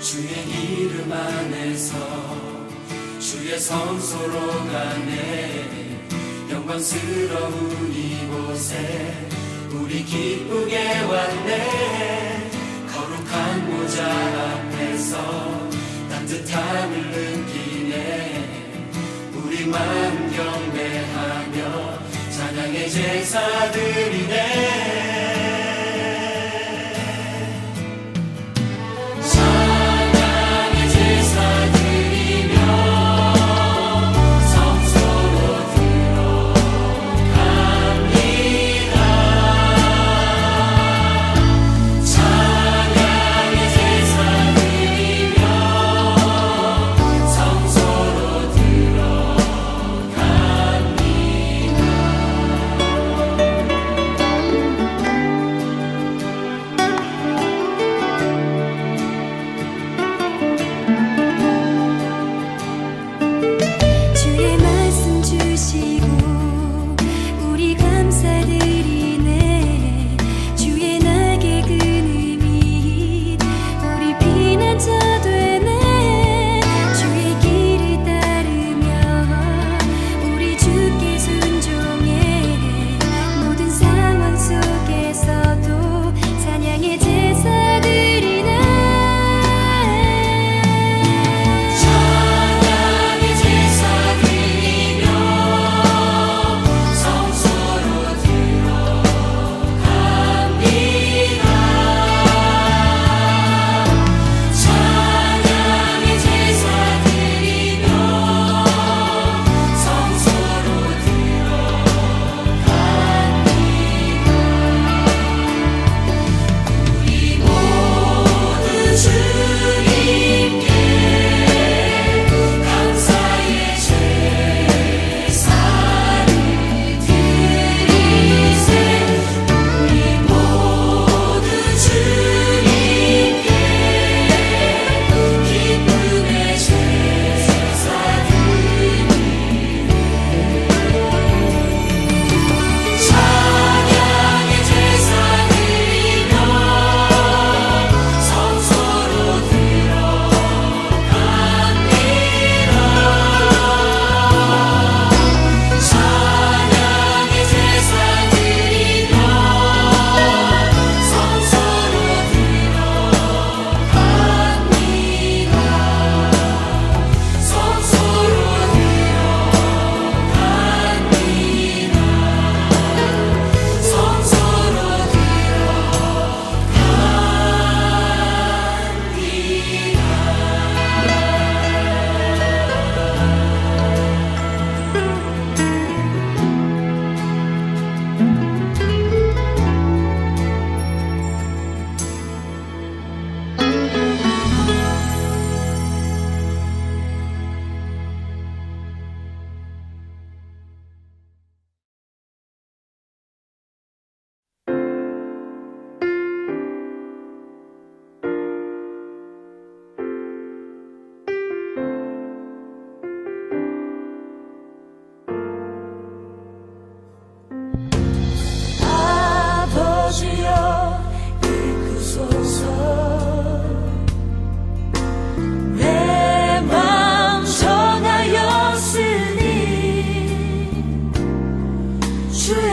주의 이름 안에서 주의 성소로 가네. 영광스러운 이곳에 우리 기쁘게 왔네. 거룩한 모자 앞에서 따뜻함을 느끼네. 우리 마음 경배하며 찬양의 제사 드리네.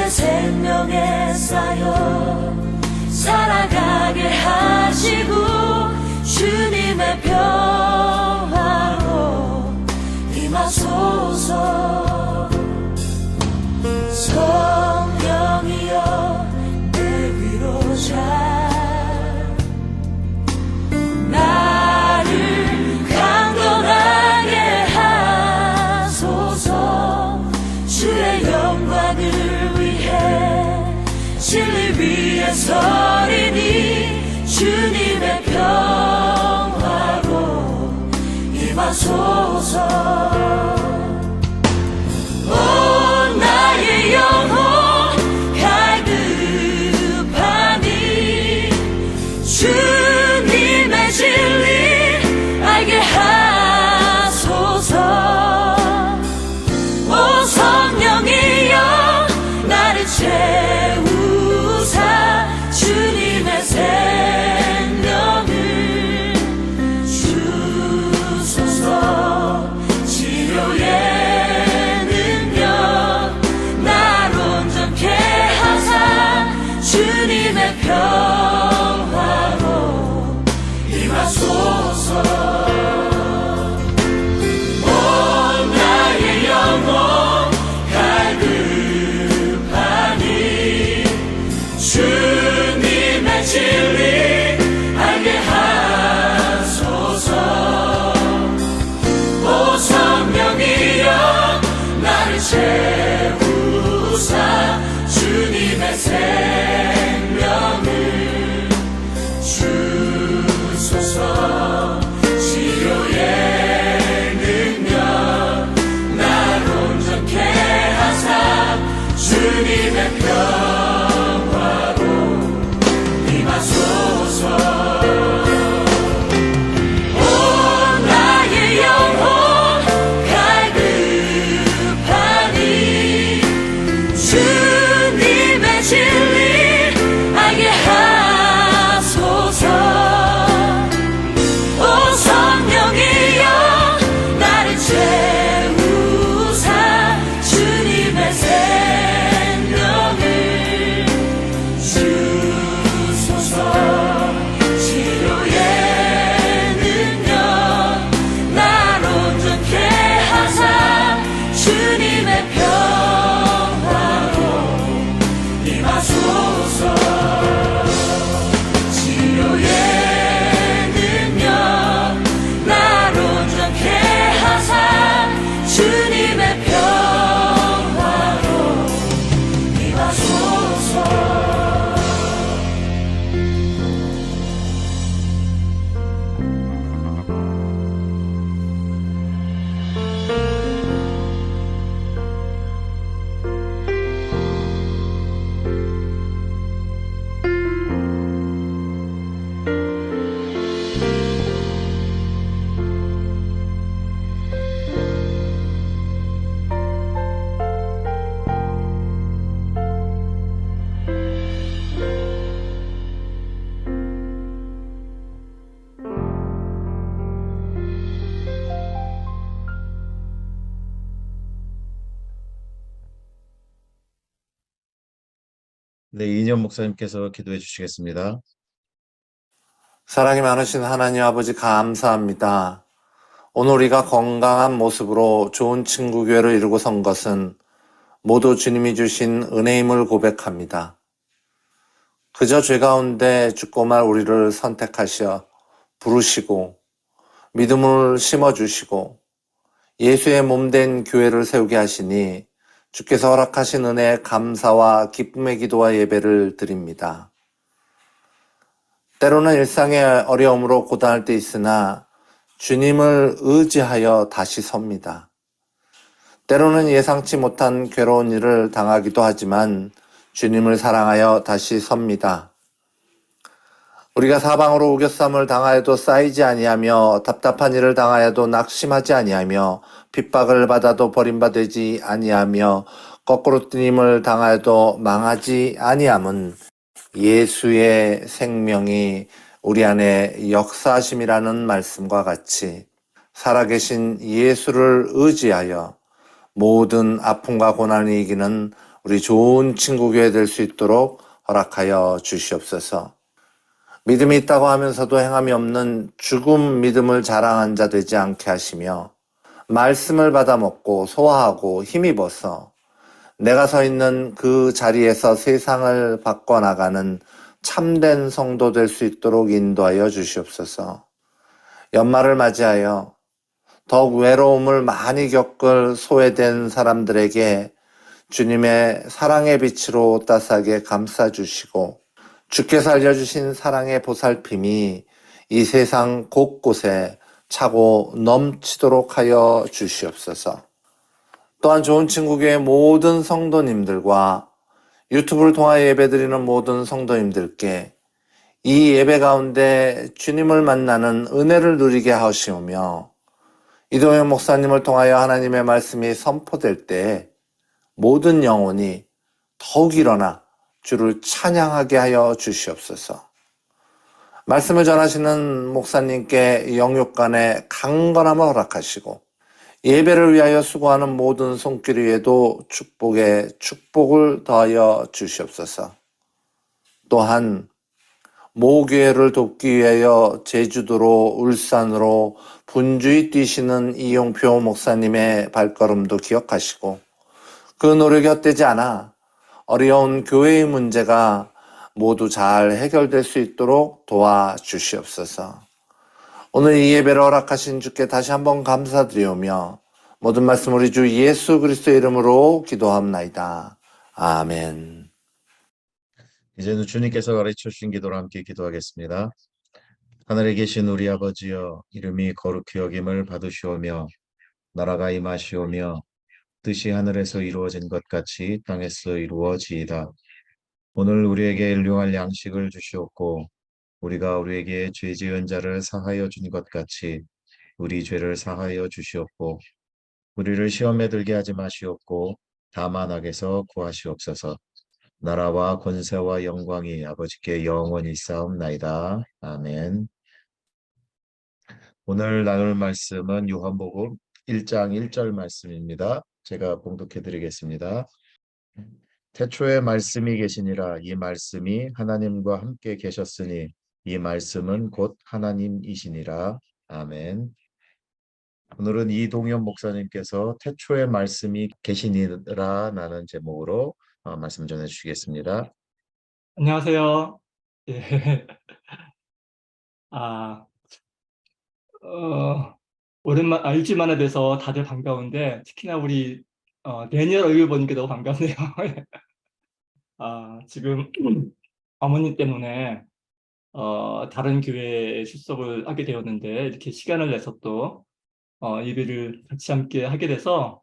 생명에 쌓여 살아가게 하시고 주님의 평화로 임하소서. 성령이여 내 위로 나를 강건하게 하소서. 주의 영광을 위해 진리 위에 서리니 주님의 평화로 임하소서. 오 나의 영혼 갈급하니 주님의 진리 알게 하소서. 오 성령이여 나를 채우사 주님의 생명을 임하소서. 오 나의 영혼 갈급하니 주님의 진리 알게 하소서. 오 성령이여 나를 채우사 주님의 생명을 주소서. 치료의 능력 날 온전케 하사 주님의 평화로 임하소서. 오 나의 영혼 갈급하니 주님의 진리 알게 하소서. 오 성령이여 나를 채우사 주님의 생명을 주소서. 치료의 능력 날 온전케 하사 주님의 평화로 임하소서. 치료의 능력 날 온전케 하사 주님의 평화로 임하소서. 네, 이인영 목사님께서 기도해 주시겠습니다. 사랑이 많으신 하나님 아버지 감사합니다. 오늘 우리가 건강한 모습으로 좋은 친구 교회를 이루고 선 것은 모두 주님이 주신 은혜임을 고백합니다. 그저 죄 가운데 죽고 말 우리를 선택하셔 부르시고 믿음을 심어주시고 예수의 몸된 교회를 세우게 하시니 주께서 허락하신 은혜에 감사와 기쁨의 기도와 예배를 드립니다. 때로는 일상의 어려움으로 고단할 때 있으나 주님을 의지하여 다시 섭니다. 때로는 예상치 못한 괴로운 일을 당하기도 하지만 주님을 사랑하여 다시 섭니다. 우리가 사방으로 우겨쌈을 당하여도 쌓이지 아니하며 답답한 일을 당하여도 낙심하지 아니하며 핍박을 받아도 버림받지 아니하며 거꾸로 뜨님을 당하여도 망하지 아니함은 예수의 생명이 우리 안에 역사하심이라는 말씀과 같이 살아계신 예수를 의지하여 모든 아픔과 고난을 이기는 우리 좋은 친구교회 될 수 있도록 허락하여 주시옵소서. 믿음이 있다고 하면서도 행함이 없는 죽음 믿음을 자랑한 자 되지 않게 하시며 말씀을 받아먹고 소화하고 힘입어서 내가 서 있는 그 자리에서 세상을 바꿔나가는 참된 성도 될 수 있도록 인도하여 주시옵소서. 연말을 맞이하여 더욱 외로움을 많이 겪을 소외된 사람들에게 주님의 사랑의 빛으로 따스하게 감싸주시고 주께서 알려주신 사랑의 보살핌이 이 세상 곳곳에 차고 넘치도록 하여 주시옵소서. 또한 좋은 친구교회 모든 성도님들과 유튜브를 통하여 예배드리는 모든 성도님들께 이 예배 가운데 주님을 만나는 은혜를 누리게 하시오며 이동영 목사님을 통하여 하나님의 말씀이 선포될 때 모든 영혼이 더욱 일어나 주를 찬양하게 하여 주시옵소서. 말씀을 전하시는 목사님께 영육간의 강건함을 허락하시고 예배를 위하여 수고하는 모든 손길 위에도 축복에 축복을 더하여 주시옵소서. 또한 모교회를 돕기 위하여 제주도로 울산으로 분주히 뛰시는 이용표 목사님의 발걸음도 기억하시고 그 노력이 헛되지 않아 어려운 교회의 문제가 모두 잘 해결될 수 있도록 도와주시옵소서. 오늘 이 예배를 허락하신 주께 다시 한번 감사드리오며 모든 말씀 우리 주 예수 그리스도의 이름으로 기도합나이다. 아멘. 이제는 주님께서 가르쳐 주신 기도로 함께 기도하겠습니다. 하늘에 계신 우리 아버지여, 이름이 거룩히 여김을 받으시오며 나라가 임하시오며 뜻이 하늘에서 이루어진 것 같이 땅에서 이루어지이다. 오늘 우리에게 일용할 양식을 주시옵고 우리가 우리에게 죄 지은 자를 사하여 준 것 같이 우리 죄를 사하여 주시옵고 우리를 시험에 들게 하지 마시옵고 다만 악에서 구하시옵소서. 나라와 권세와 영광이 아버지께 영원히 쌓옵나이다. 아멘. 오늘 나눌 말씀은 요한복음 1장 1절 말씀입니다. 제가 봉독해 드리겠습니다. 태초에 말씀이 계시니라. 이 말씀이 하나님과 함께 계셨으니 이 말씀은 곧 하나님이시니라. 아멘. 오늘은 이동현 목사님께서 태초에 말씀이 계시니라라는 제목으로 말씀 전해 주시겠습니다. 안녕하세요. 예. 아, 일주일 만에 뵈서 다들 반가운데, 특히나 우리, 내년 얼굴 보니까 너무 반갑네요. 지금 어머님 때문에, 다른 교회에 출석을 하게 되었는데, 이렇게 시간을 내서 또, 예배를 같이 함께 하게 돼서,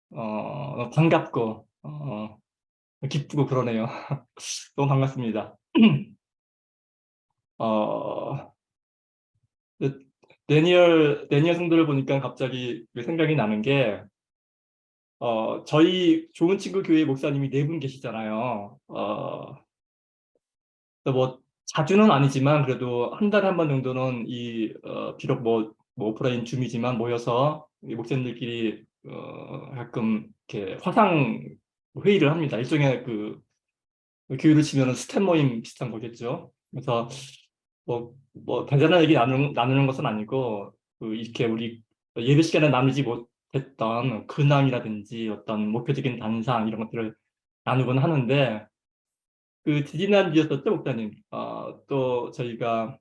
반갑고, 기쁘고 그러네요. 너무 반갑습니다. 어, 데니얼 성도를 보니까 갑자기 생각이 나는 게, 저희 좋은 친구 교회 목사님이 4분 계시잖아요. 뭐, 자주는 아니지만, 그래도 한 달에 한 번 정도는 비록 오프라인 줌이지만 모여서 이 목사님들끼리, 가끔 이렇게 화상 회의를 합니다. 일종의 교회를 치면 스텝 모임 비슷한 거겠죠. 그래서, 대단한 얘기 나누는 것은 아니고, 이렇게 우리 예배 시간에 나누지 못했던 근황이라든지 어떤 목표적인 단상 이런 것들을 나누곤 하는데, 지지난주였었죠, 목사님. 또 저희가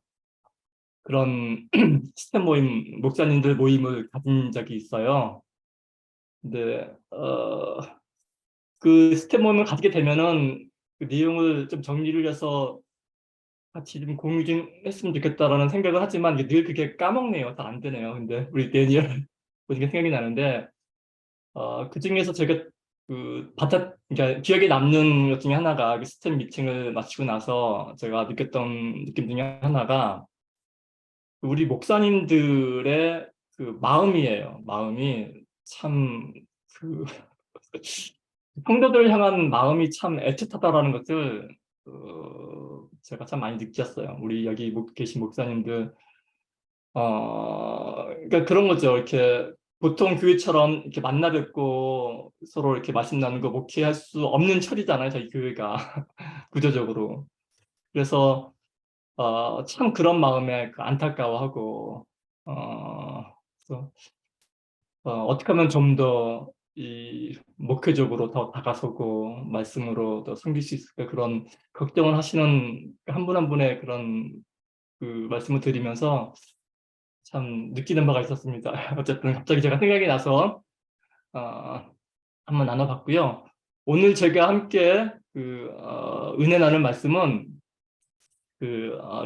그런 스텝 모임, 목사님들 모임을 가진 적이 있어요. 근데, 그 스텝 모임을 가지게 되면은 그 내용을 좀 정리를 해서 같이 좀 공유 좀 했으면 좋겠다라는 생각을 하지만 늘 그게 까먹네요. 잘 안 되네요. 근데 우리 데니얼 보니까 생각이 나는데, 그 중에서 제가 그러니까 기억에 남는 것 중에 하나가 그 스텝 미팅을 마치고 나서 제가 느꼈던 느낌 중에 하나가 우리 목사님들의 그 마음이에요. 마음이 참 그 성도들을 향한 마음이 참 애틋하다라는 것을 제가 참 많이 느꼈어요. 우리 여기 계신 목사님들, 그러니까 그런 거죠. 이렇게 보통 교회처럼 이렇게 만나 뵙고 서로 이렇게 말씀 나누고 목회할 수 없는 처리잖아요. 저희 교회가 구조적으로. 그래서 참 그런 마음에 안타까워하고, 그래서 어떻게 하면 좀 더 이 목회적으로 더 다가서고 말씀으로 더 섬길 수 있을까, 그런 걱정을 하시는 한 분 한 분의 그런 말씀을 드리면서 참 느끼는 바가 있었습니다. 어쨌든 갑자기 제가 생각이 나서 한번 나눠봤고요. 오늘 제가 함께 은혜 나눌 말씀은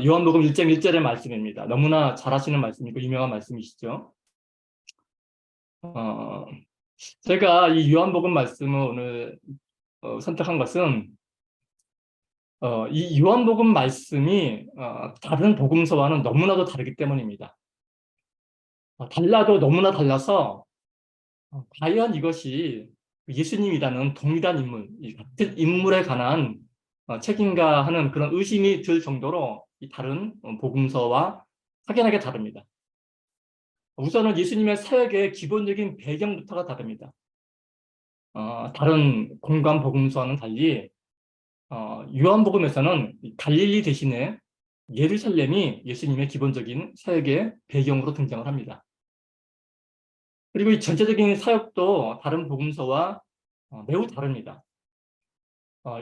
요한복음 1장 1절의 말씀입니다. 너무나 잘 아시는 말씀이고 유명한 말씀이시죠. 제가 이 요한복음 말씀을 오늘 선택한 것은 이 요한복음 말씀이 다른 복음서와는 너무나도 다르기 때문입니다. 달라도 너무나 달라서 과연 이것이 예수님이라는 동일한 인물, 이 같은 인물에 관한 책임가 하는 그런 의심이 들 정도로 이 다른 복음서와 확연하게 다릅니다. 우선은 예수님의 사역의 기본적인 배경부터가 다릅니다. 다른 공관 복음서와는 달리 요한복음에서는 갈릴리 대신에 예루살렘이 예수님의 기본적인 사역의 배경으로 등장을 합니다. 그리고 이 전체적인 사역도 다른 복음서와 매우 다릅니다.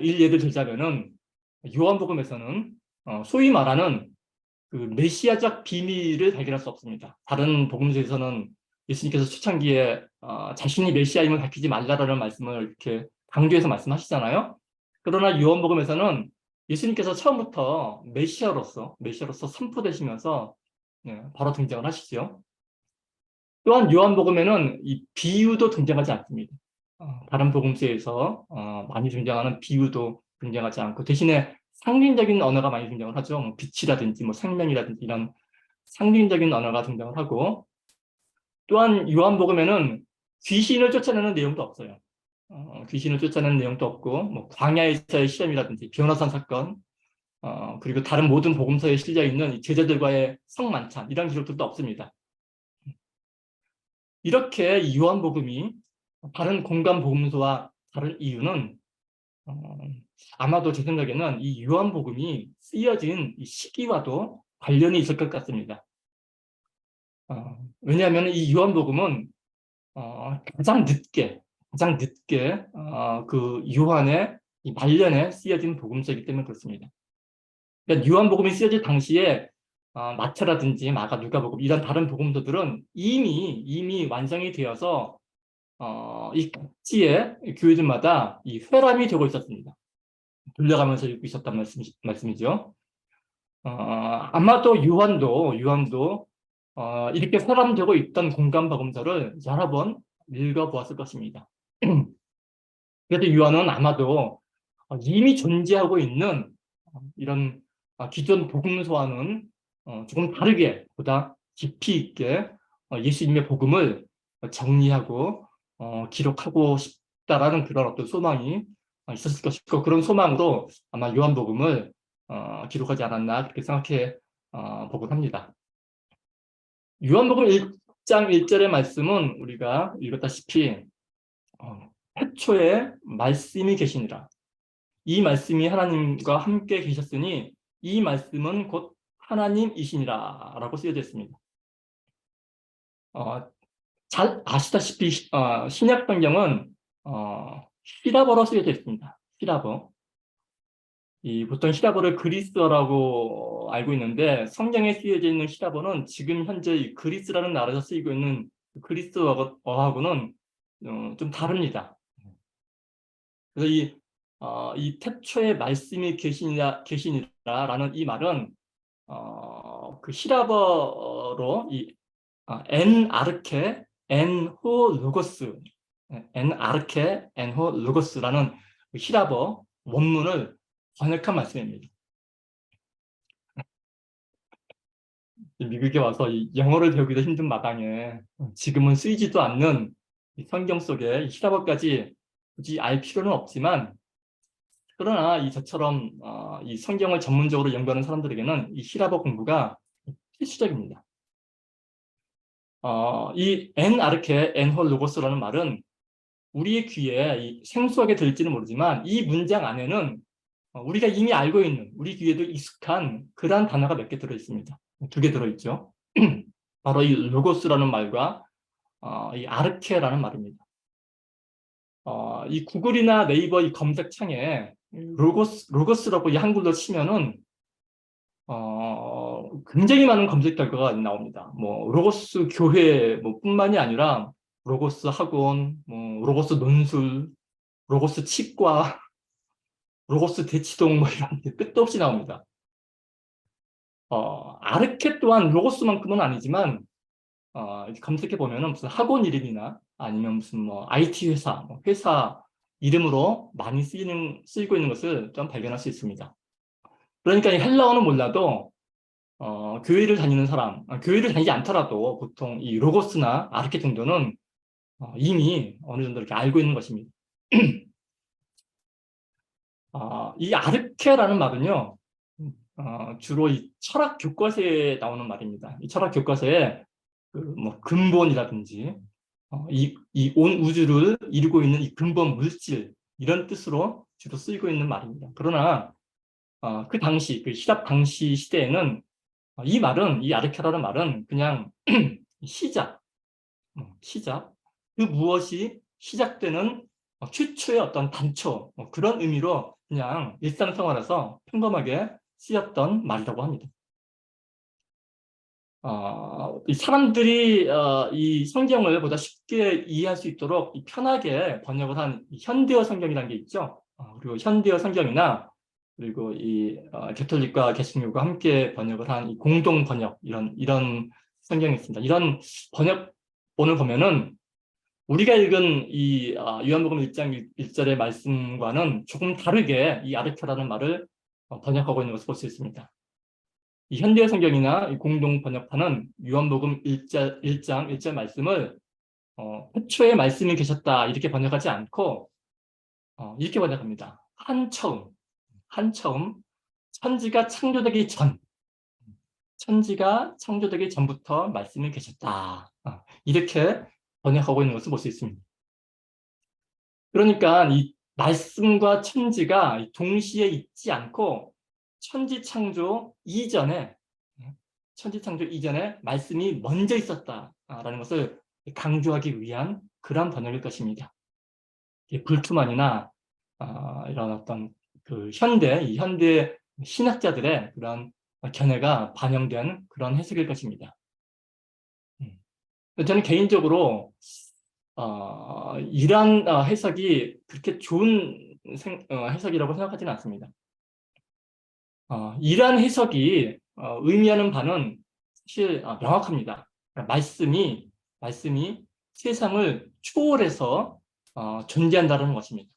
예를 들자면은 요한복음에서는 소위 말하는 그 메시아적 비밀을 발견할 수 없습니다. 다른 복음서에서는 예수님께서 초창기에 자신이 메시아임을 밝히지 말라라는 말씀을 이렇게 강조해서 말씀하시잖아요. 그러나 요한복음에서는 예수님께서 처음부터 메시아로서 선포되시면서 바로 등장을 하시죠. 또한 요한복음에는 이 비유도 등장하지 않습니다. 다른 복음서에서 많이 등장하는 비유도 등장하지 않고 대신에 상징적인 언어가 많이 등장을 하죠. 뭐 빛이라든지 뭐 생명이라든지 이런 상징적인 언어가 등장을 하고 또한 요한복음에는 귀신을 쫓아내는 내용도 없어요. 귀신을 쫓아내는 내용도 없고 뭐 광야에서의 시험이라든지 변호산 사건 그리고 다른 모든 복음서에 실려 있는 제자들과의 성만찬 이런 기록들도 없습니다. 이렇게 요한복음이 다른 공간 복음서와 다른 이유는 아마도 제 생각에는 이 요한복음이 쓰여진 이 시기와도 관련이 있을 것 같습니다. 왜냐하면 이 요한복음은 가장 늦게 그 요한의 이 말년에 쓰여진 복음서이기 때문에 그렇습니다. 그러니까 요한복음이 쓰여질 당시에 마태라든지 마가, 누가복음 이런 다른 복음서들은 이미 완성이 되어서 이 각지의 교회들마다 이 회람이 되고 있었습니다. 돌려가면서 읽고 있었단 말씀이죠. 아마도 요한도 이렇게 회람되고 있던 공간 복음서를 여러 번 읽어보았을 것입니다. 그래서 요한은 아마도 이미 존재하고 있는 이런 기존 복음서와는 조금 다르게 보다 깊이 있게 예수님의 복음을 정리하고 기록하고 싶다라는 그런 어떤 소망이 있었을 것이고 그런 소망으로 아마 요한복음을 기록하지 않았나 그렇게 생각해 보곤 합니다. 요한복음 1장 1절의 말씀은 우리가 읽었다시피 태초에 말씀이 계시니라. 이 말씀이 하나님과 함께 계셨으니 이 말씀은 곧 하나님이시니라 라고 쓰여져 있습니다. 잘 아시다시피 신약 성경은 히라버로 쓰여져 있습니다. 히라버. 보통 히라버를 그리스어라고 알고 있는데 성경에 쓰여져 있는 히라버는 지금 현재 이 그리스라는 나라에서 쓰이고 있는 그리스어하고는 좀 다릅니다. 그래서 이 태초에 말씀이 계시니라라는 이 말은 그 히라버로 엔 아르케 엔호 로고스 엔 아르케 엔호 로고스라는 히라버 원문을 번역한 말씀입니다. 미국에 와서 이 영어를 배우기도 힘든 마당에 지금은 쓰이지도 않는 성경 속에 히라버까지 굳이 알 필요는 없지만 그러나 저처럼 이 성경을 전문적으로 연구하는 사람들에게는 이 히라버 공부가 필수적입니다. 이 엔 아르케 엔호 로고스라는 말은 우리의 귀에 생소하게 들릴지는 모르지만 이 문장 안에는 우리가 이미 알고 있는 우리 귀에도 익숙한 그러한 단어가 몇 개 들어있습니다. 2개 들어있죠. 바로 이 로고스라는 말과 이 아르케라는 말입니다. 이 구글이나 네이버 이 검색창에 로고스라고 이 한글로 치면은 굉장히 많은 검색 결과가 나옵니다. 뭐 로고스 교회 뿐만이 아니라 로고스 학원, 로고스 논술, 로고스 치과, 로고스 대치동 이런 게 끝도 없이 나옵니다. 아르케 또한 로고스만큼은 아니지만 검색해 보면은 무슨 학원 이름이나 아니면 무슨 IT 회사 이름으로 많이 쓰이고 있는 것을 좀 발견할 수 있습니다. 그러니까 이 헬라어는 몰라도 교회를 다니는 사람, 교회를 다니지 않더라도 보통 이 로고스나 아르케 정도는 이미 어느 정도 이렇게 알고 있는 것입니다. 이 아르케라는 말은요, 주로 이 철학 교과서에 나오는 말입니다. 이 철학 교과서에 근본이라든지 이 온 우주를 이루고 있는 이 근본 물질 이런 뜻으로 주로 쓰이고 있는 말입니다. 그러나 그 당시 그 히랍 당시 시대에는 이 말은 이 아르케라는 말은 그냥 시작, 시작 그 무엇이 시작되는 최초의 어떤 단초 그런 의미로 그냥 일상생활에서 평범하게 쓰였던 말이라고 합니다. 이 사람들이 이 성경을 보다 쉽게 이해할 수 있도록 편하게 번역을 한 현대어 성경이라는 게 있죠. 그리고 현대어 성경이나 그리고 이 개톨릭과 개신교가 함께 번역을 한 이 공동 번역 이런 성경이 있습니다. 이런 번역본을 보면은 우리가 읽은 이 요한복음 1장 1절의 말씀과는 조금 다르게 이 아르케라는 말을 번역하고 있는 것을 볼 수 있습니다. 이 현대어 성경이나 이 공동 번역판은 요한복음 1장 1절 말씀을 태초에 말씀이 계셨다 이렇게 번역하지 않고 이렇게 번역합니다. 한처음 천지가 창조되기 전부터 말씀이 계셨다. 이렇게 번역하고 있는 것을 볼 수 있습니다. 그러니까 이 말씀과 천지가 동시에 있지 않고 천지 창조 이전에 말씀이 먼저 있었다라는 것을 강조하기 위한 그러한 번역일 것입니다. 불투만이나 이런 어떤 그 현대 신학자들의 그런 견해가 반영된 그런 해석일 것입니다. 저는 개인적으로 이러한 해석이 그렇게 좋은 해석이라고 생각하지는 않습니다. 이러한 해석이 의미하는 바는 사실 명확합니다. 말씀이 세상을 초월해서 존재한다는 것입니다.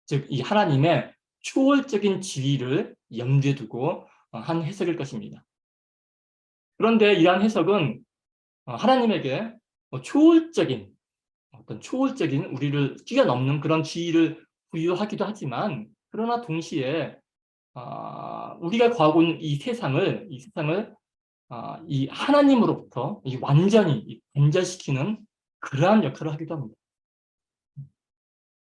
즉, 이 하나님의 초월적인 지위를 염두에 두고 한 해석일 것입니다. 그런데 이러한 해석은 하나님에게 초월적인 우리를 뛰어넘는 그런 지위를 부여하기도 하지만, 그러나 동시에 우리가 거하고 있는 이 세상을 이 하나님으로부터 완전히 단절시키는 그러한 역할을 하기도 합니다.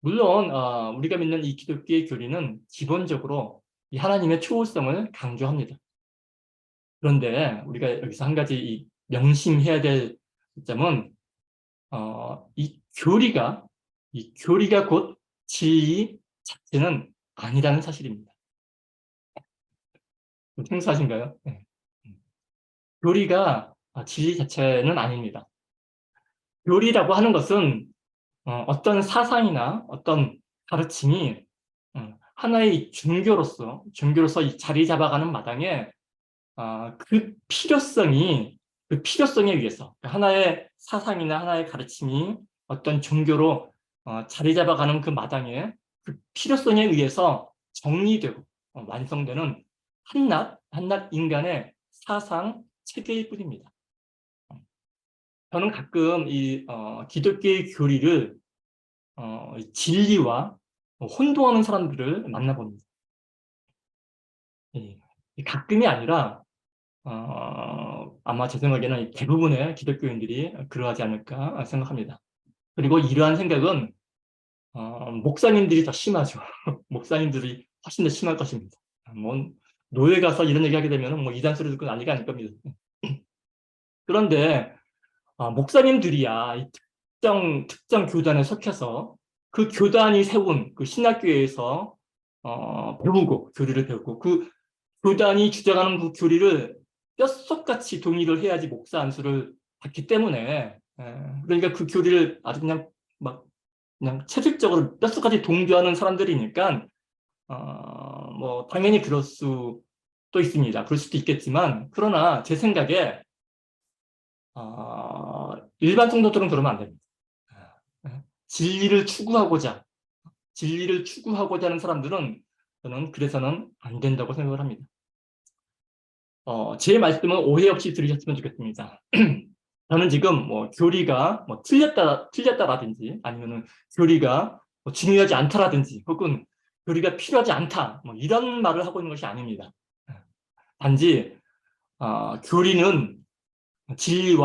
물론 우리가 믿는 이 기독교의 교리는 기본적으로 이 하나님의 초월성을 강조합니다. 그런데 우리가 여기서 한 가지 명심해야 될 점은 이 교리가 곧 진리 자체는 아니라는 사실입니다. 생소하신가요? 네. 교리가 진리 자체는 아닙니다. 교리라고 하는 것은 어떤 사상이나 어떤 가르침이 하나의 종교로서 이 자리 잡아가는 마당에 그 필요성에 의해서 하나의 사상이나 하나의 가르침이 어떤 종교로 자리 잡아가는 그 마당에 그 필요성에 의해서 정리되고 완성되는 한낱 인간의 사상 체계일 뿐입니다. 저는 가끔 이 기독교의 교리를 진리와 혼동하는 사람들을 만나봅니다. 가끔이 아니라 아마 제 생각에는 대부분의 기독교인들이 그러하지 않을까 생각합니다. 그리고 이러한 생각은 목사님들이 더 심하죠. 목사님들이 훨씬 더 심할 것입니다. 뭐 노예 가서 이런 얘기하게 되면 뭐 이단 소리 듣고 난리가 아닐 겁니다. 그런데 목사님들이야 이 특정 교단에 속해서 그 교단이 세운 그 신학교에서 교리를 배우고 그 교단이 주장하는 그 교리를 뼛속같이 동의를 해야지 목사 안수를 받기 때문에, 그러니까 그 교리를 아주 그냥 체질적으로 뼛속같이 동조하는 사람들이니까 뭐 당연히 그럴 수도 있습니다. 그럴 수도 있겠지만, 그러나 제 생각에 일반 성도들은 그러면 안 됩니다. 진리를 추구하고자 하는 사람들은 저는 그래서는 안 된다고 생각을 합니다. 제 말씀은 오해 없이 들으셨으면 좋겠습니다. 저는 지금 뭐 교리가 뭐 틀렸다라든지 아니면은 교리가 뭐 중요하지 않다라든지 혹은 교리가 필요하지 않다 뭐 이런 말을 하고 있는 것이 아닙니다. 단지 교리는 진리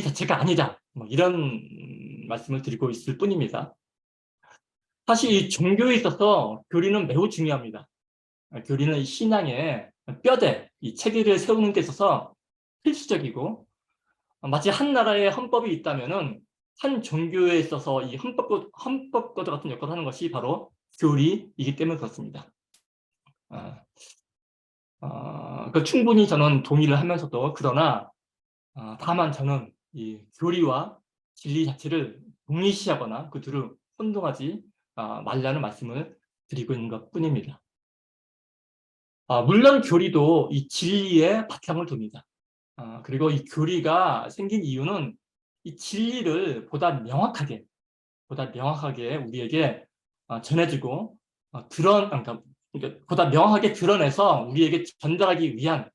자체가 아니다 뭐 이런 말씀을 드리고 있을 뿐입니다. 사실 이 종교에 있어서 교리는 매우 중요합니다. 교리는 이 신앙의 뼈대, 이 체계를 세우는 데 있어서 필수적이고, 마치 한 나라의 헌법이 있다면은 한 종교에 있어서 이 헌법과도 같은 역할을 하는 것이 바로 교리이기 때문에 그렇습니다. 충분히 저는 동의를 하면서도, 그러나 다만 저는 이 교리와 진리 자체를 동일시하거나 그 둘을 혼동하지 말라는 말씀을 드리고 있는 것 뿐입니다. 물론 교리도 이 진리에 바탕을 둡니다. 그리고 이 교리가 생긴 이유는 이 진리를 보다 명확하게 우리에게 전해주고 그러니까 보다 명확하게 드러내서 우리에게 전달하기 위한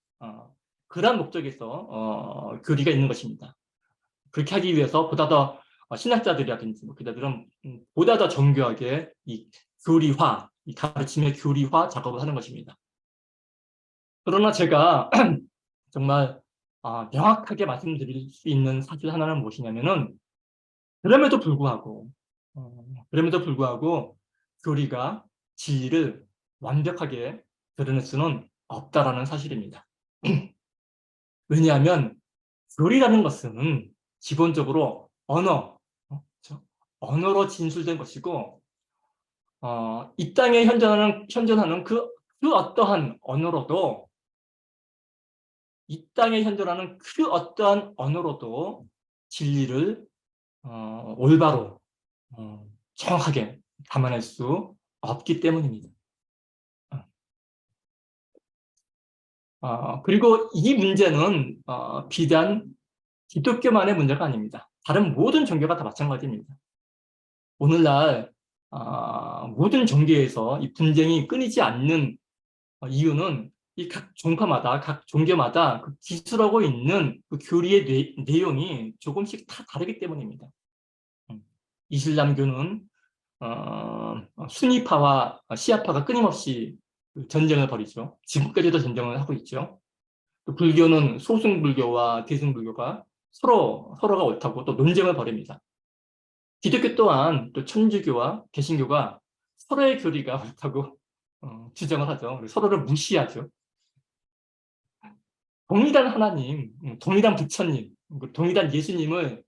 그러한 목적에서 교리가 있는 것입니다. 그렇게 하기 위해서 보다 더 신학자들이라든지 그들은 보다 더 정교하게 이 교리화, 이 가르침의 교리화 작업을 하는 것입니다. 그러나 제가 정말 명확하게 말씀드릴 수 있는 사실 하나는 무엇이냐면은 그럼에도 불구하고 교리가 진리를 완벽하게 드러낼 수는 없다라는 사실입니다. 왜냐하면 교리라는 것은 기본적으로 언어로 진술된 것이고 이 땅에 현존하는 그 어떠한 언어로도 진리를 올바로 정확하게 담아낼 수 없기 때문입니다. 그리고 이 문제는 비단 기독교만의 문제가 아닙니다. 다른 모든 종교가 다 마찬가지입니다. 오늘날 모든 종교에서 이 분쟁이 끊이지 않는 이유는 이 각 종교마다 그 기술하고 있는 그 교리의 내용이 조금씩 다 다르기 때문입니다. 이슬람교는 수니파와 시아파가 끊임없이 전쟁을 벌이죠. 지금까지도 전쟁을 하고 있죠. 또 불교는 소승불교와 대승불교가 서로가 옳다고 또 논쟁을 벌입니다. 기독교 또한 또 천주교와 개신교가 서로의 교리가 옳다고 주장을 하죠. 서로를 무시하죠. 동일한 하나님, 동일한 부처님, 동일한 예수님을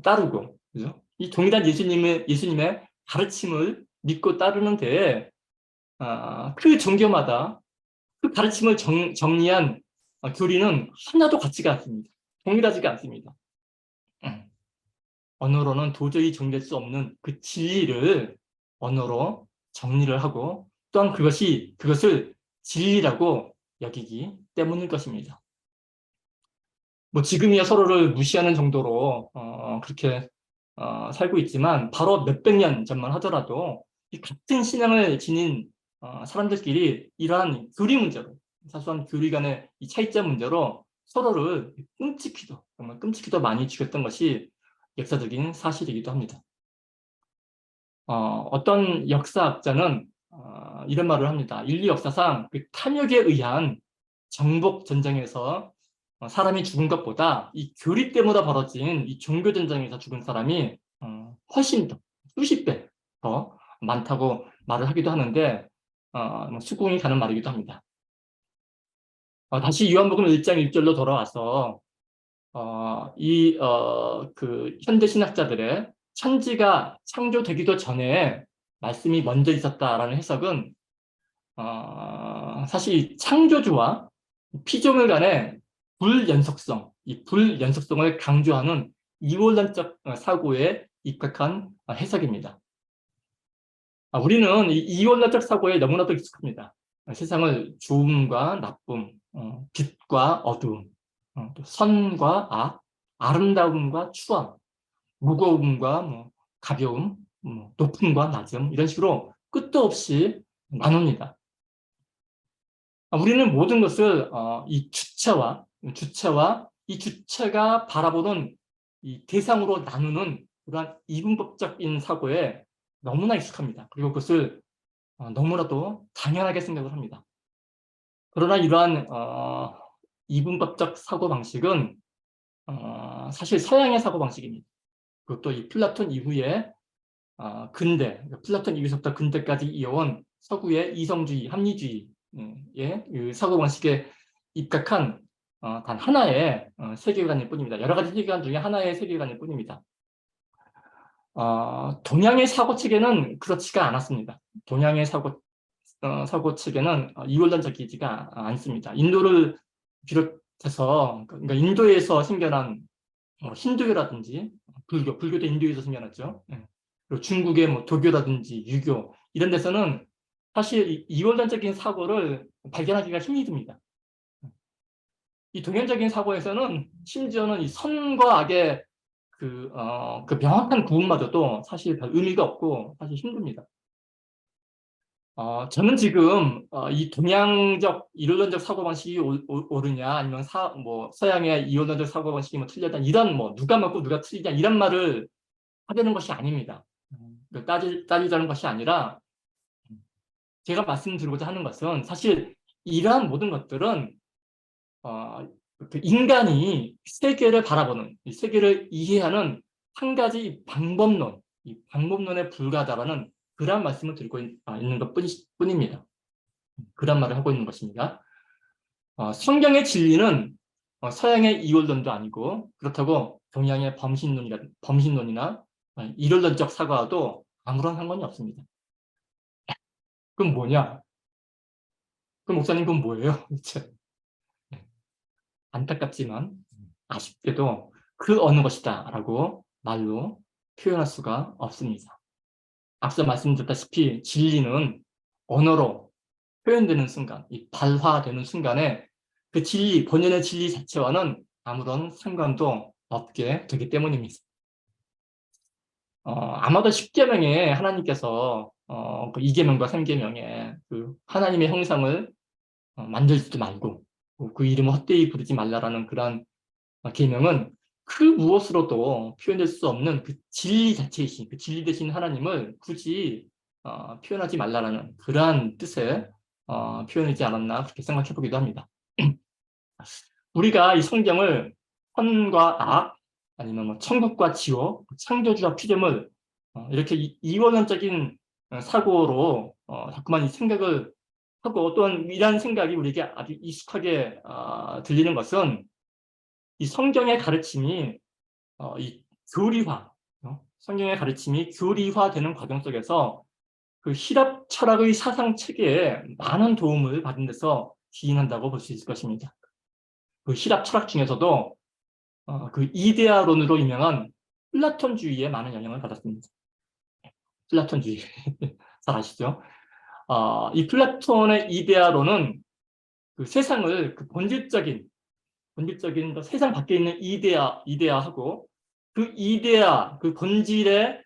따르고, 그죠? 이 동일한 예수님의 가르침을 믿고 따르는데 그 종교마다 그 가르침을 정리한 교리는 하나도 같지가 않습니다. 동일하지가 않습니다. 언어로는 도저히 정리할 수 없는 그 진리를 언어로 정리를 하고 또한 그것을 진리라고 여기기 때문일 것입니다. 뭐 지금이야 서로를 무시하는 정도로 그렇게 살고 있지만 바로 몇백 년 전만 하더라도 이 같은 신앙을 지닌 사람들끼리 이러한 교리 문제로, 사소한 교리 간의 이 차이점 문제로 서로를 정말 끔찍히도 많이 죽였던 것이 역사적인 사실이기도 합니다. 어떤 역사학자는 이런 말을 합니다. 인류 역사상 그 탐욕에 의한 정복 전쟁에서 사람이 죽은 것보다 이 교리 때문에 벌어진 이 종교 전쟁에서 죽은 사람이 훨씬 더 수십 배 더 많다고 말을 하기도 하는데 수긍이 가는 말이기도 합니다. 다시 요한복음 1장 1절로 돌아와서 그 현대 신학자들의 천지가 창조되기도 전에 말씀이 먼저 있었다라는 해석은 사실 창조주와 피조물 간의 이 불연속성을 강조하는 이원론적 사고에 입각한 해석입니다. 우리는 이 이원론적 사고에 너무나도 익숙합니다. 세상을 좋음과 나쁨, 빛과 어두움, 또 선과 악, 아름다움과 추함, 무거움과 가벼움, 높음과 낮음 이런 식으로 끝도 없이 나눕니다. 우리는 모든 것을 이 주체와 이 주체가 바라보는 이 대상으로 나누는 그러한 이분법적인 사고에 너무나 익숙합니다. 그리고 그것을 너무나도 당연하게 생각을 합니다. 그러나 이러한 이분법적 사고방식은 사실 서양의 사고방식입니다. 그것도 이 플라톤 이후에 근대, 플라톤 이후부터 근대까지 이어온 서구의 이성주의, 합리주의의 그 사고방식에 입각한 단 하나의 세계관일 뿐입니다. 여러 가지 세계관 중에 하나의 세계관일 뿐입니다. 동양의 사고 체계는 그렇지가 않았습니다. 동양의 사고 체계는 이원론적이지가 않습니다. 인도를 비롯해서, 그러니까 인도에서 생겨난 힌두교라든지 불교도 인도에서 생겨났죠. 예. 그리고 중국의 뭐 도교라든지 유교 이런 데서는 사실 이원론적인 사고를 발견하기가 힘이 듭니다. 이 동양적인 사고에서는 심지어는 이 선과 악의 그 명확한 구분마저도 사실 별 의미가 없고 사실 힘듭니다. 저는 지금 이 동양적 이론론적 사고방식이 옳으냐 아니면 서양의 이론론적 사고방식이 뭐 틀렸다 이런 뭐 누가 맞고 누가 틀리냐 이런 말을 하려는 것이 아닙니다. 따지자는 것이 아니라 제가 말씀드리고자 하는 것은 사실 이러한 모든 것들은 그 인간이 세계를 바라보는, 이 세계를 이해하는 한 가지 방법론, 이 방법론에 불과하다라는 그런 말씀을 드리고 있는 것 뿐입니다. 그런 말을 하고 있는 것입니다. 성경의 진리는 서양의 이원론도 아니고 그렇다고 동양의 범신론이나 이론론적 사과와도 아무런 상관이 없습니다. 그럼 뭐냐? 그럼 목사님 그건 뭐예요? 안타깝지만 아쉽게도 그 어느 것이다 라고 말로 표현할 수가 없습니다. 앞서 말씀드렸다시피 진리는 언어로 표현되는 순간, 이 발화되는 순간에 그 진리, 본연의 진리 자체와는 아무런 상관도 없게 되기 때문입니다. 아마도 10계명에 하나님께서 그 2계명과 3계명에 그 하나님의 형상을 만들지도 말고 그 이름을 헛되이 부르지 말라라는 그러한 계명은 그 무엇으로도 표현될 수 없는 그 진리 자체이신, 그 진리 되신 하나님을 굳이 표현하지 말라라는 그러한 뜻의 표현이지 않았나 그렇게 생각해 보기도 합니다. 우리가 이 성경을 선과 악, 아니면 뭐 천국과 지옥, 창조주와 피조물 이렇게 이원론적인 사고로 자꾸만 이 생각을 하고 또한 이러한 생각이 우리에게 아주 익숙하게 들리는 것은 이 성경의 가르침이 이 교리화, 성경의 가르침이 교리화되는 과정 속에서 그 히랍 철학의 사상 체계에 많은 도움을 받은 데서 기인한다고 볼 수 있을 것입니다. 그 히랍 철학 중에서도 그 이데아론으로 유명한 플라톤주의에 많은 영향을 받았습니다. 플라톤주의 잘 아시죠? 이 플라톤의 이데아론은 그 세상을 그 본질적인 세상 밖에 있는 이데아하고 그 이데아 그 본질의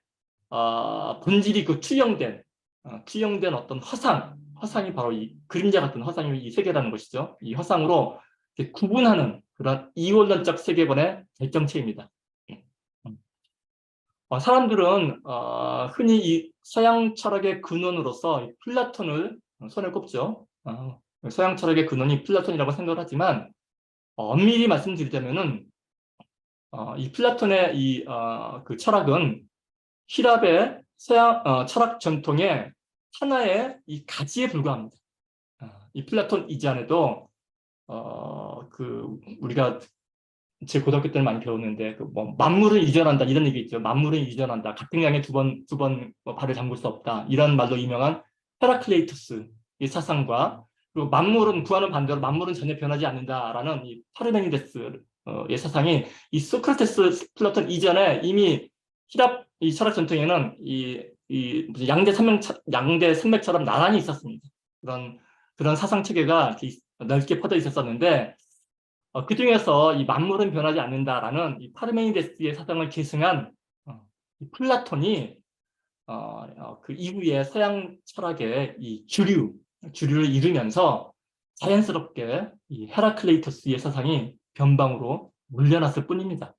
본질이 그 투영된 어떤 화상이 바로 이 그림자 같은 화상이 이 세계라는 것이죠. 이 화상으로 구분하는 그런 이원론적 세계관의 결정체입니다. 사람들은 흔히 이 서양 철학의 근원으로서 플라톤을 손에 꼽죠. 서양 철학의 근원이 플라톤이라고 생각을 하지만 엄밀히 말씀드리자면은 이 플라톤의 그 철학은 히랍의 서양 철학 전통의 하나의 이 가지에 불과합니다. 이 플라톤 이전에도 그 우리가 제 고등학교 때는 많이 배웠는데 그 뭐 만물을 이전한다 이런 얘기 있죠. 만물을 이전한다. 같은 양에 두 번 발을 잠글 수 없다. 이런 말로 유명한 헤라클레이토스의 사상과 그리고 구하는 반대로 만물은 전혀 변하지 않는다라는 이 파르메니데스의 사상이 이 소크라테스 플라톤 이전에 이미 히랍 이 철학 전통에는 이 양대 산맥처럼 나란히 있었습니다. 그런 사상 체계가 넓게 퍼져 있었는데 그 중에서 이 만물은 변하지 않는다라는 이 파르메니데스의 사상을 계승한 이 플라톤이 그 이후에 서양 철학의 이 주류를 이루면서 자연스럽게 이 헤라클레이토스의 사상이 변방으로 물려났을 뿐입니다.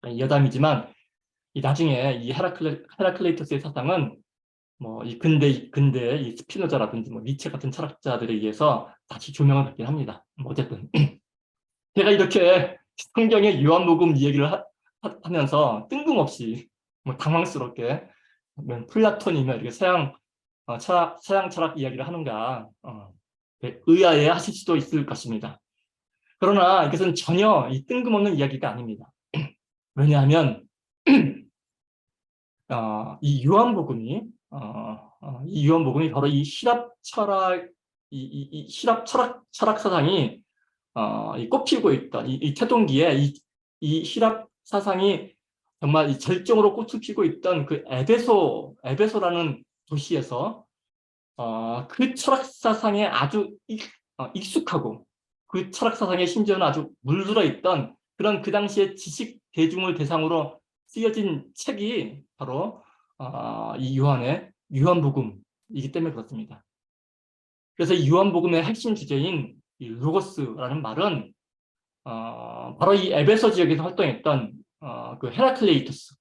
여담이지만 나중에 이 헤라클레이토스의 사상은 뭐 이 근대 이 스피노자라든지 뭐 니체 같은 철학자들에 의해서 다시 조명을 받긴 합니다. 어쨌든 제가 이렇게 성경의 요한복음 이야기를 하면서 뜬금없이 뭐 당황스럽게 플라톤이며 이렇게 서양 철학 이야기를 하는가 의아해 하실 수도 있을 것입니다. 그러나 이것은 전혀 이 뜬금없는 이야기가 아닙니다. 왜냐하면 이 요한복음이 바로 이 시랍 철학 시랍 철학 사상이 이 꽃피우고 있던 이 태동기에 이 시랍 사상이 정말 이 절정으로 꽃을 피우고 있던 그 에베소라는 도시에서 그 철학 사상에 아주 익숙하고 그 철학 사상에 심지어는 아주 물들어 있던 그런 그 당시의 지식 대중을 대상으로 쓰여진 책이 바로 이 요한복음이기 때문에 그렇습니다. 그래서 이 요한복음의 핵심 주제인 이 로고스라는 말은 바로 이 에베소 지역에서 활동했던 그 헤라클레이토스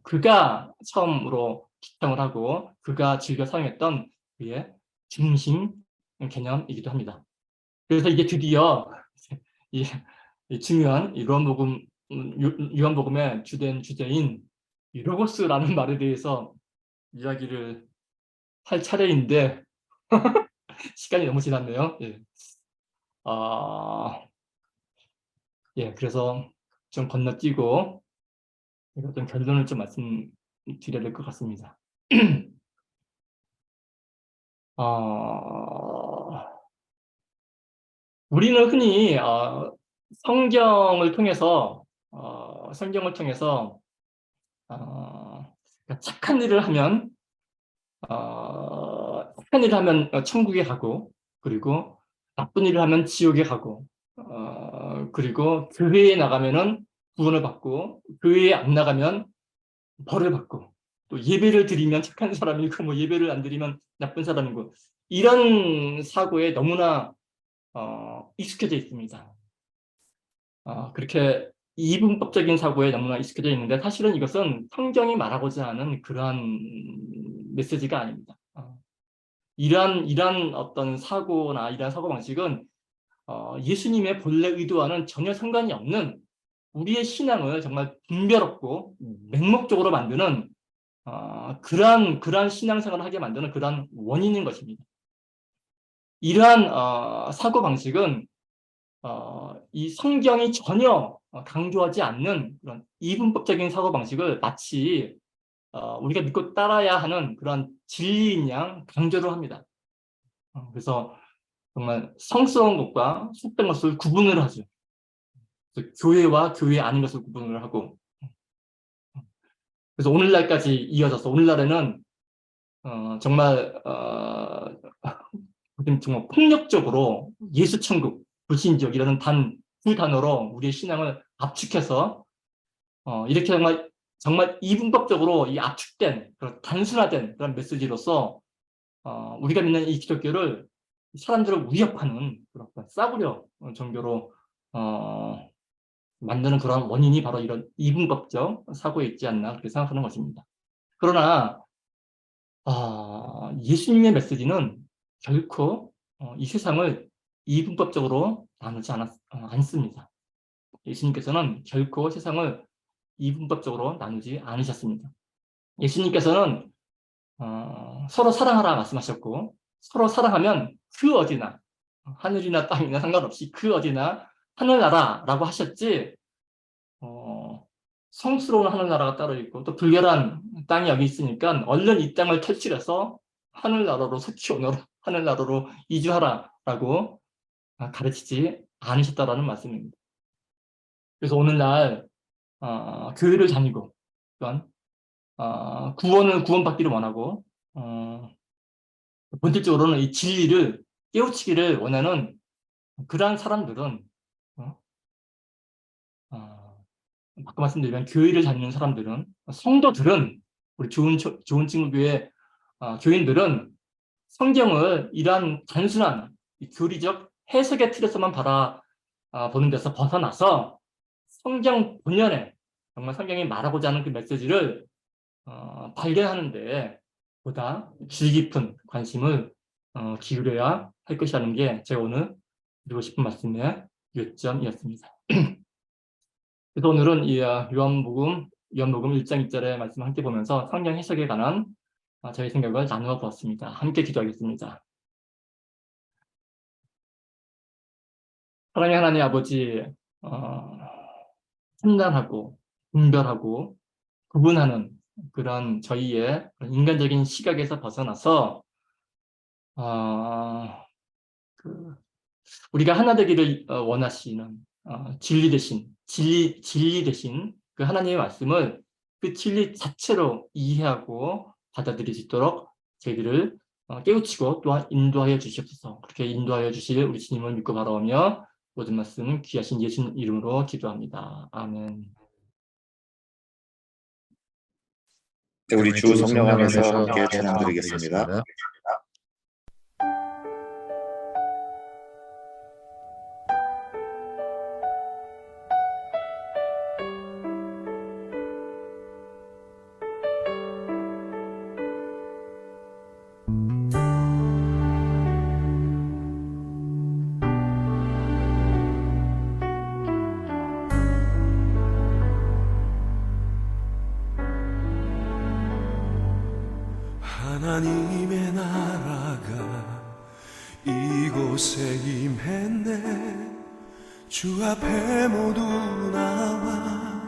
그가 처음으로 기창을 하고 그가 즐겨 사용했던 그의 중심 개념이기도 합니다. 그래서 이게 드디어 이 중요한 요한복음의 주된 주제인 이 로고스라는 말에 대해서 이야기를 할 차례인데 시간이 너무 지났네요. 그래서 좀 건너뛰고 좀 결론을 좀 말씀드려야 될 것 같습니다. 우리는 흔히 성경을 통해서 착한 일을 하면 천국에 가고 그리고 나쁜 일을 하면 지옥에 가고 그리고 교회에 나가면은 구원을 받고 교회에 안 나가면 벌을 받고 또 예배를 드리면 착한 사람이고 뭐 예배를 안 드리면 나쁜 사람이고 이런 사고에 너무나 익숙해져 있습니다. 그렇게 이분법적인 사고에 너무나 익숙해져 있는데 사실은 이것은 성경이 말하고자 하는 그러한 메시지가 아닙니다. 이러한 어떤 사고나 이러한 사고방식은 예수님의 본래 의도와는 전혀 상관이 없는 우리의 신앙을 정말 분별없고 맹목적으로 만드는 그러한 신앙생활을 하게 만드는 그러한 원인인 것입니다. 이러한 사고방식은 이 성경이 전혀 강조하지 않는 그런 이분법적인 사고방식을 마치 우리가 믿고 따라야 하는 그런 진리인 양 강조를 합니다. 그래서 정말 성스러운 것과 속된 것을 구분을 하죠. 교회와 교회 아닌 것을 구분을 하고 그래서 오늘날까지 이어져서 오늘날에는 정말 폭력적으로 예수천국, 불신지역 이라는 두 단어로 우리의 신앙을 압축해서 이렇게 정말 이분법적으로 이 압축된 그런 단순화된 그런 메시지로서 우리가 믿는 이 기독교를 사람들을 위협하는 그런 싸구려 종교로 만드는 그런 원인이 바로 이런 이분법적 사고에 있지 않나 그렇게 생각하는 것입니다. 그러나 예수님의 메시지는 결코 이 세상을 이분법적으로 나누지 않습니다. 예수님께서는 결코 세상을 이분법적으로 나누지 않으셨습니다. 예수님께서는 서로 사랑하라 말씀하셨고 서로 사랑하면 그 어디나 하늘이나 땅이나 상관없이 그 어디나 하늘나라라고 하셨지 성스러운 하늘나라가 따로 있고 또 불결한 땅이 여기 있으니까 얼른 이 땅을 탈출해서 하늘나라로 속히 오너라 하늘나라로 이주하라라고 가르치지 않으셨다라는 말씀입니다. 그래서 오늘날 교회를 다니고 또한 구원받기를 원하고 본질적으로는 이 진리를 깨우치기를 원하는 그러한 사람들은 아까 말씀드린 교회를 다니는 사람들은 성도들은 우리 좋은 친구교회 교인들은 성경을 이러한 단순한 교리적 해석의 틀에서만 바라보는 데서 벗어나서 성경 본연의 정말 성경이 말하고자 하는 그 메시지를 발견하는 데 보다 질 깊은 관심을 기울여야 할 것이라는 게 제가 오늘 드리고 싶은 말씀의 요점이었습니다. 그래서 오늘은 이 요한복음 요한복음 1장 2절의 말씀 함께 보면서 성경 해석에 관한 저희 생각을 나누어 보았습니다. 함께 기도하겠습니다. 사랑의 하나님 아버지, 판단하고 분별하고 구분하는 그런 저희의 인간적인 시각에서 벗어나서 우리가 하나 되기를 원하시는 진리 대신 그 하나님의 말씀을 그 진리 자체로 이해하고 받아들일 수 있도록 저희들을 깨우치고 또한 인도하여 주시옵소서. 그렇게 인도하여 주실 우리 주님을 믿고 바라오며 모든 말씀 귀하신 예수 이름으로 기도합니다. 아멘. 우리 주 성령 안에서 함께 찬양드리겠습니다. 하나님의 나라가 이곳에 임했네. 주 앞에 모두 나와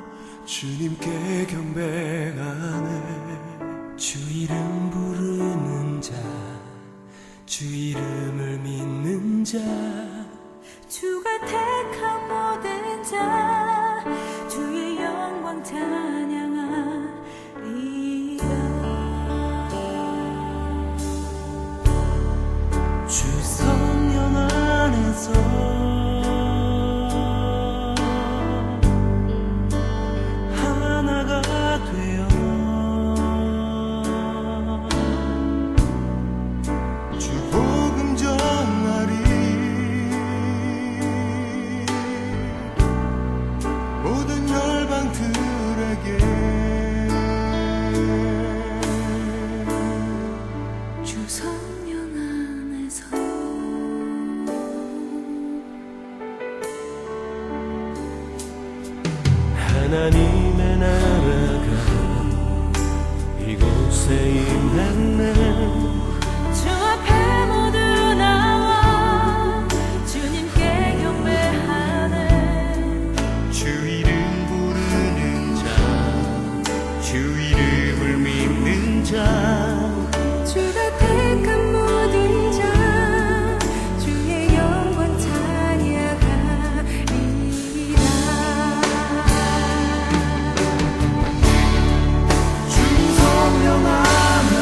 주님께 경배하네. 주 이름 부르는 자, 주 이름을 믿는 자, 주가 택한 모든 자 주의 영광 찬양하리라. 주 성령 안에서 하나가 되어 주 복음 전하리. 모든 열방들에게 주 성령 안에서 하나님의 나라가 이곳에 임했네. 주 앞에 모두 나와 주님께 경배하네. 주 이름 부르는 자, 주 이름을 믿는 자, 주가 택한 모든 자 주의 영광 찬양하리라. 주 성령 안에서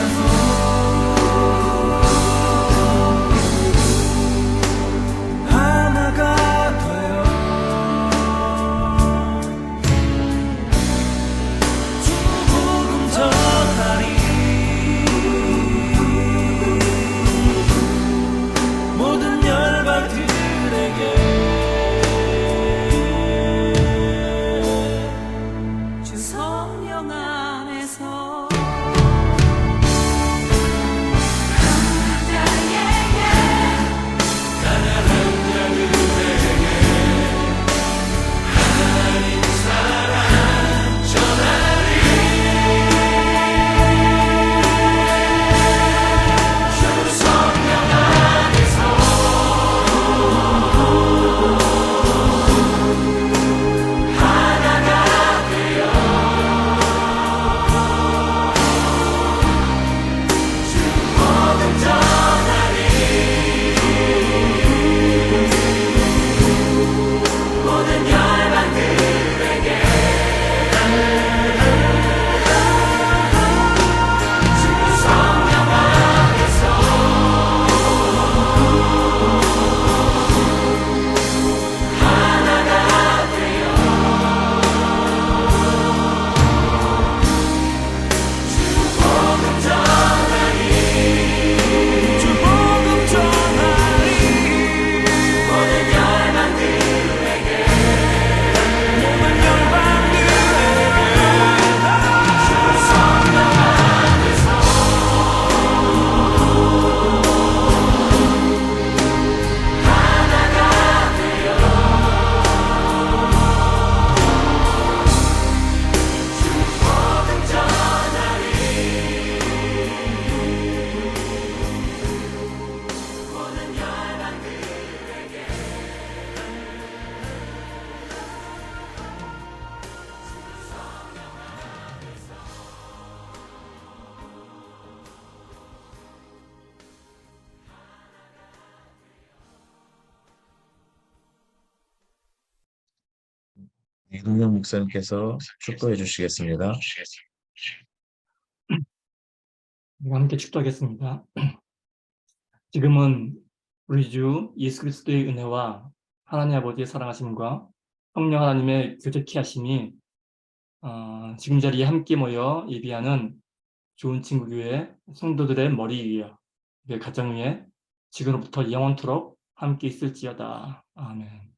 이동영 목사님께서 축도해 주시겠습니다. 함께 축도하겠습니다. 지금은 우리 주 예수 그리스도의 은혜와 하나님 아버지의 사랑하심과 성령 하나님의 교제케 하심이 지금 자리에 함께 모여 예비하는 좋은 친구 교회 성도들의 머리 위에 가정 위에 지금부터 영원토록 함께 있을지어다. 아멘.